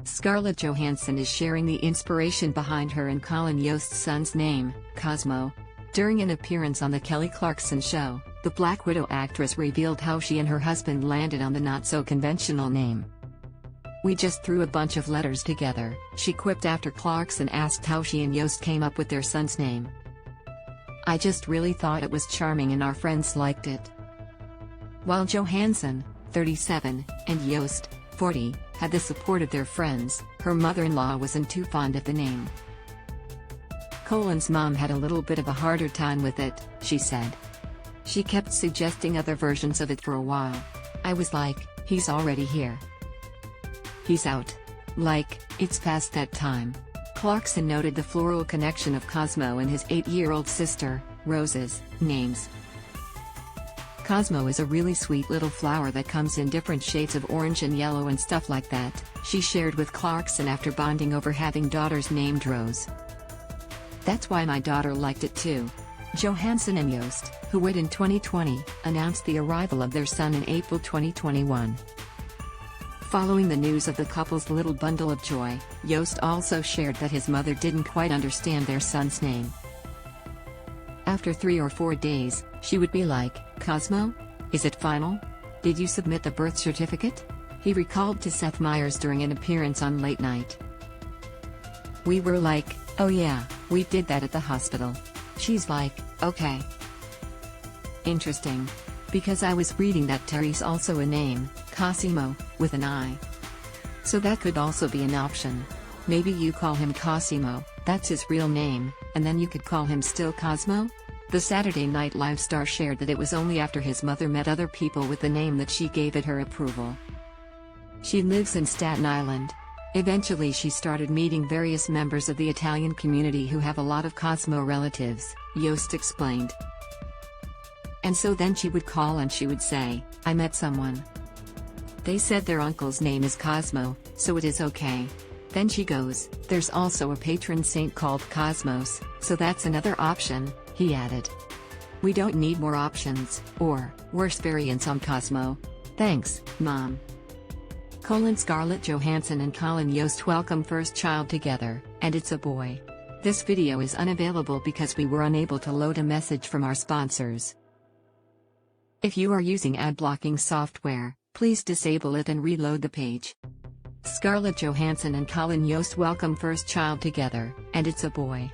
Scarlett Johansson is sharing the inspiration behind her and Colin Jost's son's name, Cosmo. During an appearance on the Kelly Clarkson Show, the Black Widow actress revealed how she and her husband landed on the not-so-conventional name. "We just threw a bunch of letters together," she quipped after Clarkson asked how she and Jost came up with their son's name. "I just really thought it was charming and our friends liked it." While Johansson, 37, and Jost, 40, had the support of their friends, her mother-in-law wasn't too fond of the name. Colin's mom had a little bit of a harder time with it, she said. "She kept suggesting other versions of it for a while. I was like, he's already here. He's out. Like, it's past that time." Clarkson noted the floral connection of Cosmo and his 8-year-old sister, Rose's, names. "Cosmo is a really sweet little flower that comes in different shades of orange and yellow and stuff like that," she shared with Clarkson after bonding over having daughters named Rose. "That's why my daughter liked it too." Johansson and Jost, who wed in 2020, announced the arrival of their son in April 2021. Following the news of the couple's little bundle of joy, Jost also shared that his mother didn't quite understand their son's name. After 3 or 4 days, she would be like, "Cosmo? Is it final? Did you submit the birth certificate?" he recalled to Seth Meyers during an appearance on Late Night. "We were like, oh yeah, we did that at the hospital." She's like, "Okay. Interesting. Because I was reading that Terry's also a name, Cosimo, with an I. So that could also be an option. Maybe you call him Cosimo, that's his real name, and then you could call him still Cosmo?" The Saturday Night Live star shared that it was only after his mother met other people with the name that she gave it her approval. She lives in Staten Island. Eventually she started meeting various members of the Italian community who have a lot of Cosmo relatives, Jost explained. "And so then she would call and she would say, 'I met someone. They said their uncle's name is Cosmo, so it is okay.' Then she goes, 'There's also a patron saint called Cosmos, so that's another option,'" he added. "We don't need more options, or, worse variants on Cosmo. Thanks, Mom." Scarlett Johansson and Colin Jost welcome first child together, and it's a boy. This video is unavailable because we were unable to load a message from our sponsors. If you are using ad blocking software, please disable it and reload the page. Scarlett Johansson and Colin Jost welcome first child together, and it's a boy.